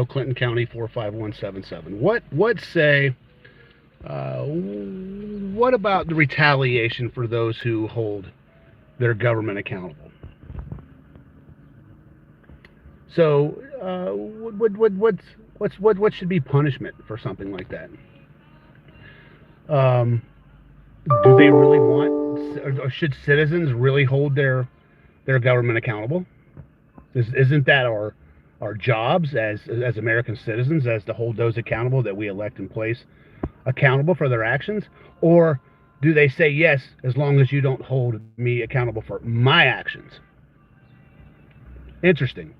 Clinton County 45177. What about the retaliation for those who hold their government accountable? So, what should be punishment for something like that? Um, do they really want, or should citizens really hold their government accountable? Isn't that our jobs as American citizens, as to hold those accountable that we elect and place accountable for their actions? Or do they say yes, as long as you don't hold me accountable for my actions? Interesting.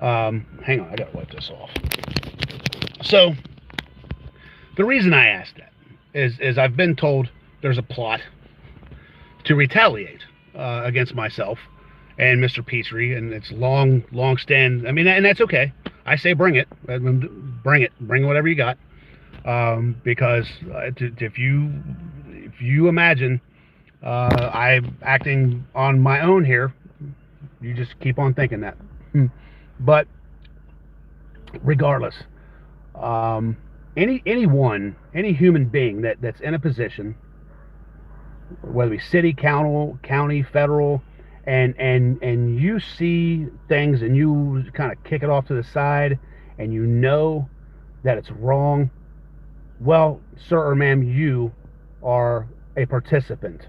Hang on, I gotta wipe this off. So the reason I asked that is I've been told there's a plot to retaliate against myself and Mr. Petrie, and it's long stand. I mean, and that's okay. I say bring it, bring whatever you got, because if you imagine I'm acting on my own here, you just keep on thinking that. But regardless, any human being that's in a position, whether it be city, county, federal, and you see things and you kind of kick it off to the side and you know that it's wrong, well, sir or ma'am, you are a participant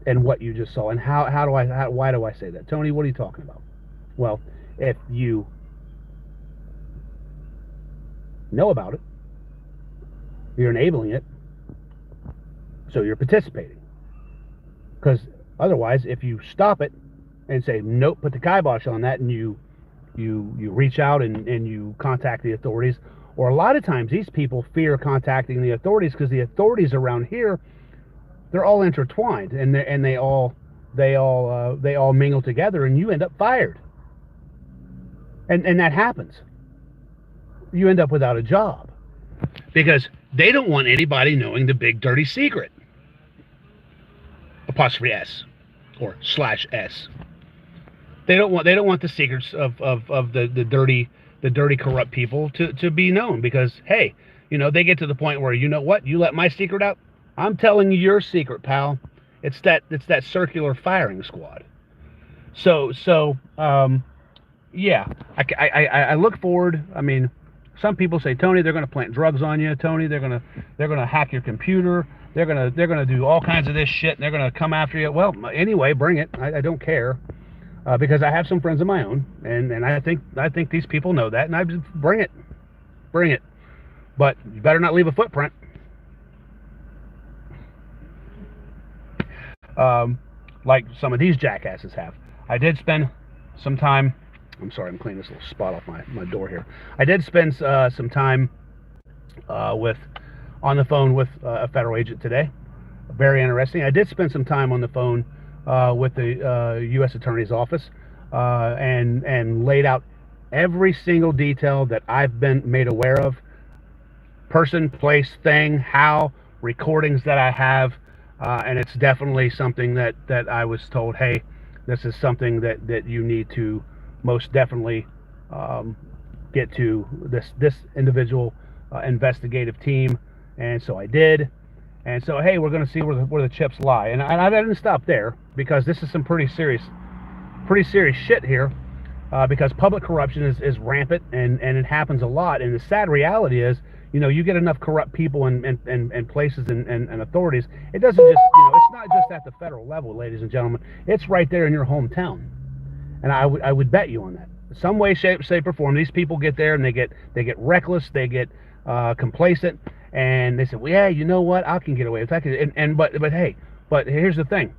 in what you just saw. And why do I say that? Tony, what are you talking about? Well, if you know about it, you're enabling it, so you're participating. Because otherwise, if you stop it and say nope, put the kibosh on that, and you reach out and you contact the authorities, or a lot of times these people fear contacting the authorities because the authorities around here, they're all intertwined, and they all mingle together, and you end up fired. And that happens. You end up without a job because they don't want anybody knowing the big dirty secret. Apostrophe S or /S. They don't want the secrets of the dirty corrupt people to be known, because hey, they get to the point where, you know what, you let my secret out, I'm telling you your secret, pal. It's that circular firing squad. So yeah, I look forward. I mean, some people say, Tony, they're going to plant drugs on you. Tony, they're going to hack your computer. They're going to do all kinds of this shit, and they're going to come after you. Well, anyway, bring it. I don't care, because I have some friends of my own, and I think these people know that, and I just bring it. But you better not leave a footprint. Like some of these jackasses have. I did spend some time. I'm sorry, I'm cleaning this little spot off my door here. I did spend some time on the phone with a federal agent today. Very interesting. I did spend some time on the phone with the U.S. Attorney's Office and laid out every single detail that I've been made aware of. Person, place, thing, how, recordings that I have, and it's definitely something that I was told, hey, this is something that you need to most definitely get to this individual investigative team. And so I did. And so, hey, we're going to see where the chips lie. And I didn't stop there, because this is some pretty serious shit here, because public corruption is rampant, and it happens a lot. And the sad reality is, you get enough corrupt people in places and authorities, it doesn't just, it's not just at the federal level, ladies and gentlemen. It's right there in your hometown. And I would bet you on that. Some way, shape, or form, these people get there and they get reckless, they get complacent, and they say, well, yeah, you know what, I can get away with that. But here's the thing,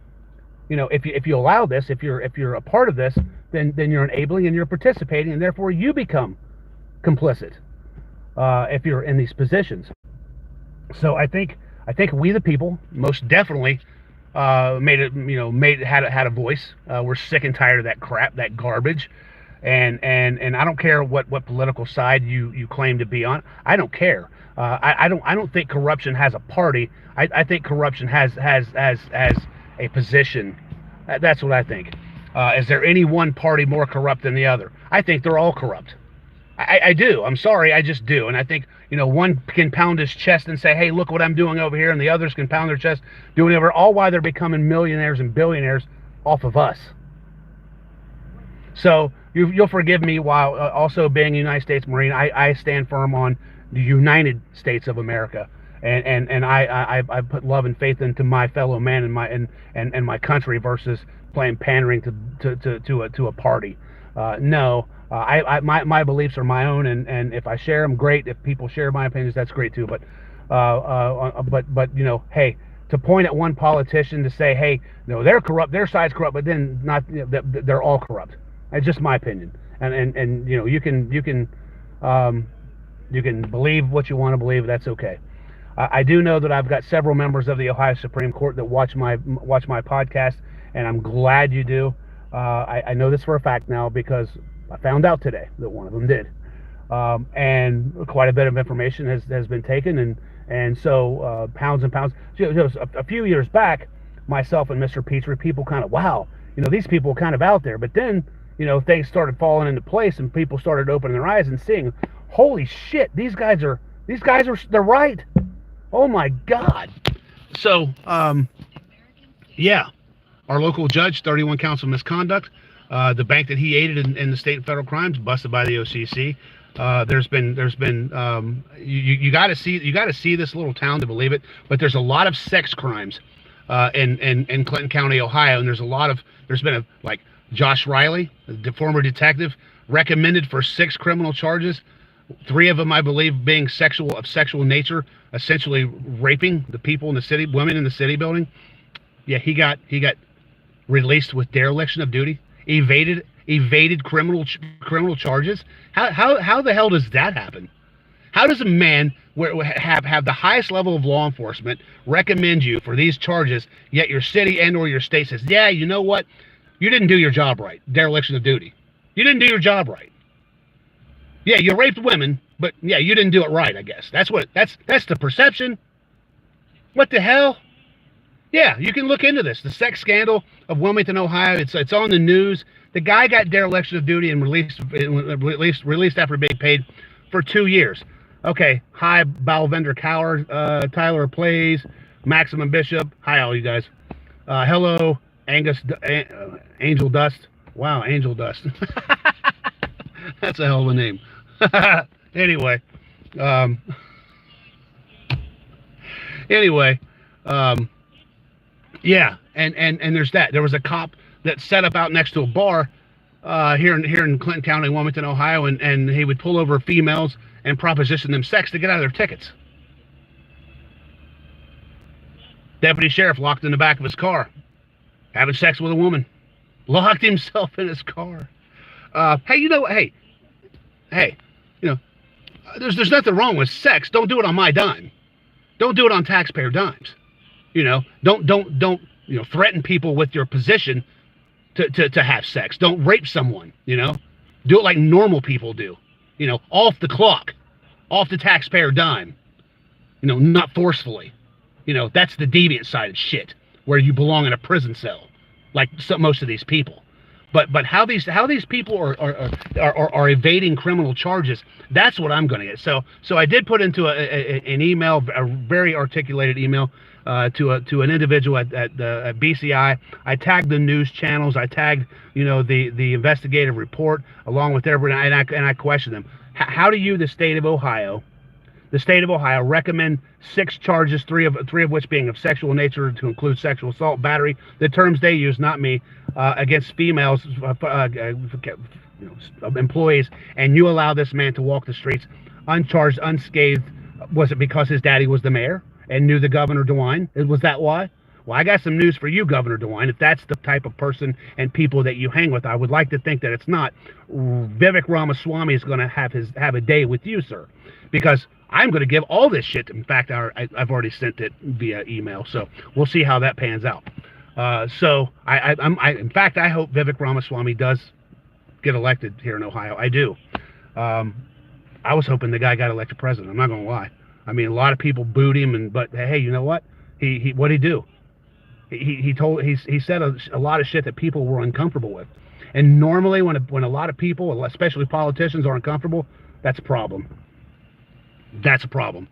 if you allow this, if you're a part of this, then you're enabling and you're participating, and therefore you become complicit if you're in these positions. So I think we the people most definitely had a voice. We're sick and tired of that crap, that garbage, and I don't care what political side you claim to be on. I don't care. I don't think corruption has a party. I think corruption has a position. That's what I think. Is there any one party more corrupt than the other? I think they're all corrupt. I do. I'm sorry, I just do. And I think, one can pound his chest and say, hey, look what I'm doing over here, and the others can pound their chest doing it over, all while they're becoming millionaires and billionaires off of us. So you'll forgive me while also being a United States Marine. I stand firm on the United States of America, and I put love and faith into my fellow man and my country versus playing pandering to a party. No, my beliefs are my own, and if I share them, great. If people share my opinions, that's great too. But hey, to point at one politician to say, hey, no, they're corrupt, their side's corrupt, but then not, they're all corrupt. It's just my opinion, and you can believe what you want to believe. That's okay. I do know that I've got several members of the Ohio Supreme Court that watch my podcast, and I'm glad you do. I know this for a fact now because I found out today that one of them did, and quite a bit of information has been taken, and so pounds and pounds. A few years back, myself and Mr. Petrie, people kind of, wow, these people are kind of out there, but then things started falling into place, and people started opening their eyes and seeing, holy shit, these guys are they're right. Oh my God. So yeah, our local judge, 31 counts of misconduct. The bank that he aided in the state and federal crimes, busted by the OCC. There's been you got to see this little town to believe it, but there's a lot of sex crimes in Clinton County, Ohio, and there's been like Josh Riley, the former detective, recommended for 6 criminal charges, 3 of them, I believe, being of sexual nature, essentially raping the people in the city, women in the city building. Yeah, he got released with dereliction of duty, evaded criminal charges. How the hell does that happen? How does a man have the highest level of law enforcement recommend you for these charges, yet your city and or your state says, yeah, you know what? You didn't do your job right. Dereliction of duty. You didn't do your job right. Yeah, you raped women, but yeah, you didn't do it right, I guess. That's the perception. What the hell? Yeah, you can look into this. The sex scandal of Wilmington, Ohio. It's on the news. The guy got dereliction of duty and released after being paid for 2 years. Okay, hi, Balvender Cower, Tyler Plays, Maximum Bishop. Hi, all you guys. Hello, Angus, Angel Dust. Wow, Angel Dust. That's a hell of a name. Anyway, yeah, and there's that. There was a cop that set up out next to a bar here in Clinton County, Wilmington, Ohio, and he would pull over females and proposition them sex to get out of their tickets. Deputy sheriff locked in the back of his car, having sex with a woman, locked himself in his car. Hey, there's nothing wrong with sex. Don't do it on my dime. Don't do it on taxpayer dimes. Don't threaten people with your position to have sex. Don't rape someone. Do it like normal people do. Off the clock, off the taxpayer dime. Not forcefully. That's the deviant side of shit, where you belong in a prison cell, like most of these people. But how these people are evading criminal charges, that's what I'm going to get. So I did put into an email, a very articulated email to an individual at BCI. I tagged the news channels. I tagged the investigative report along with everyone, and I questioned them. How do you, the state of Ohio, recommend 6 charges, three of which being of sexual nature, to include sexual assault, battery, the terms they use, not me, against females, employees, and you allow this man to walk the streets uncharged, unscathed? Was it because his daddy was the mayor and knew the Governor DeWine? Was that why? Well, I got some news for you, Governor DeWine. If that's the type of person and people that you hang with, I would like to think that it's not. Vivek Ramaswamy is going to have a day with you, sir, because I'm going to give all this shit. In fact, I've already sent it via email, so we'll see how that pans out. So in fact, I hope Vivek Ramaswamy does get elected here in Ohio. I do. I was hoping the guy got elected president. I'm not going to lie. I mean, a lot of people booed him, but hey, you know what? What'd he do? He said a lot of shit that people were uncomfortable with. And normally when a lot of people, especially politicians, are uncomfortable, that's a problem. That's a problem.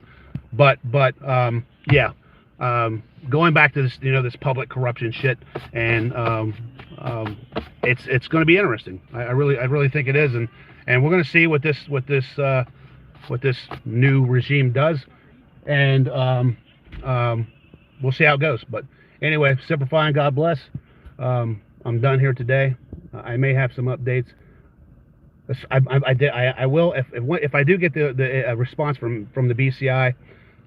But yeah, going back to this, this public corruption shit, and it's going to be interesting. I really think it is, and we're going to see what this new regime does, and we'll see how it goes. But anyway, simplifying. God bless. I'm done here today. I may have some updates. I will if I do get the response from the BCI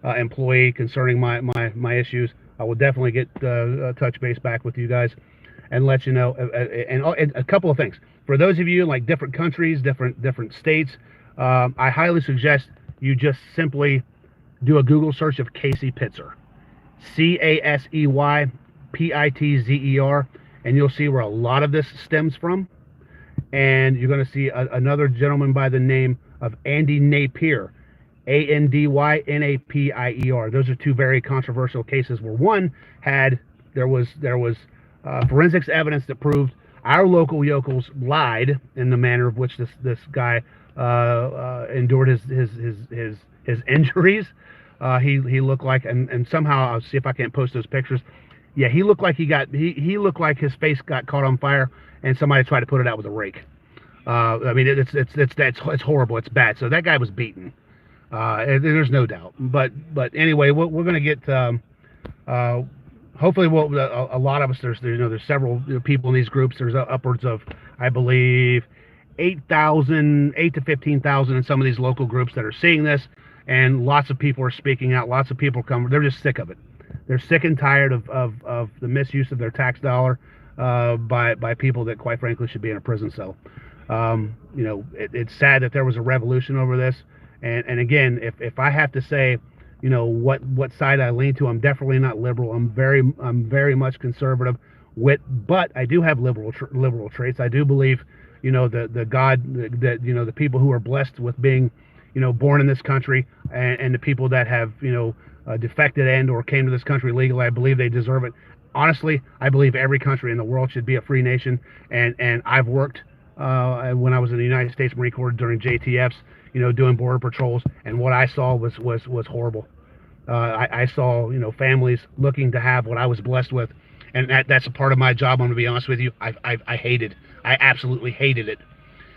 employee concerning my issues. I will definitely get touch base back with you guys and let you know. And a couple of things for those of you in like different countries, different states. I highly suggest you just simply do a Google search of Casey Pitzer, CASEY PITZER, and you'll see where a lot of this stems from. And you're going to see another gentleman by the name of Andy Napier, ANDYNAPIER. Those are two very controversial cases where one there was forensics evidence that proved our local yokels lied in the manner of which this guy endured his injuries. He looked like, and somehow I'll see if I can't post those pictures. Yeah, he looked like he looked like his face got caught on fire and somebody tried to put it out with a rake. I mean, it's horrible. It's bad. So that guy was beaten. There's no doubt. But anyway, we're going to get. Hopefully, a lot of us. There's several people in these groups. There's upwards of, I believe, 8 to 15,000 in some of these local groups that are seeing this, and lots of people are speaking out. Lots of people come. They're just sick of it. They're sick and tired of the misuse of their tax dollar by people that, quite frankly, should be in a prison cell. It's sad that there was a revolution over this. And again, if I have to say, what side I lean to, I'm definitely not liberal. I'm very much conservative. But I do have liberal traits. I do believe, the God that the people who are blessed with being, born in this country, and the people that have, defected and or came to this country legally, I believe they deserve it. Honestly, I believe every country in the world should be a free nation. And I've worked when I was in the United States Marine Corps during JTFs, doing border patrols, and what I saw was horrible. I saw, families looking to have what I was blessed with, and that's a part of my job. I'm going to be honest with you. I absolutely hated it,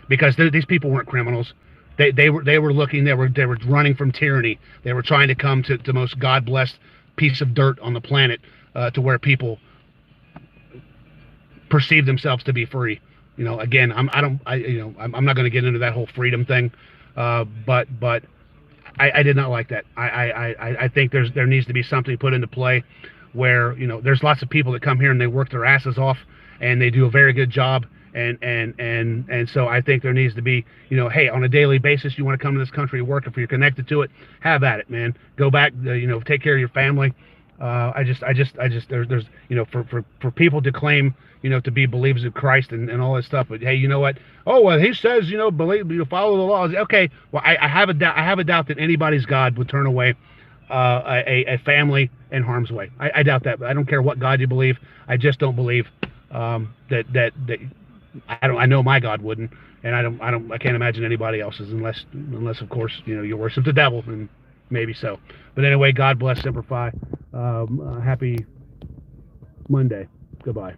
because these people weren't criminals. They were looking. They were running from tyranny. They were trying to come to the most God-blessed piece of dirt on the planet, to where people perceive themselves to be free. Again, I'm not going to get into that whole freedom thing, but I did not like that. I think there needs to be something put into play where there's lots of people that come here and they work their asses off and they do a very good job, and so I think there needs to be, hey, on a daily basis, you want to come to this country to work. If you're connected to it, have at it, man. Go back, take care of your family. There's for people to claim, to be believers of Christ and all that stuff, but hey, you know what? Oh, well, he says, believe, follow the laws. Okay, well, I have a doubt that anybody's God would turn away a family in harm's way. I doubt that. I don't care what God you believe. I just don't believe that I know my God wouldn't, and I can't imagine anybody else's, unless of course you worship the devil, and maybe so. But anyway, God bless, Semper Fi. Happy Monday. Goodbye.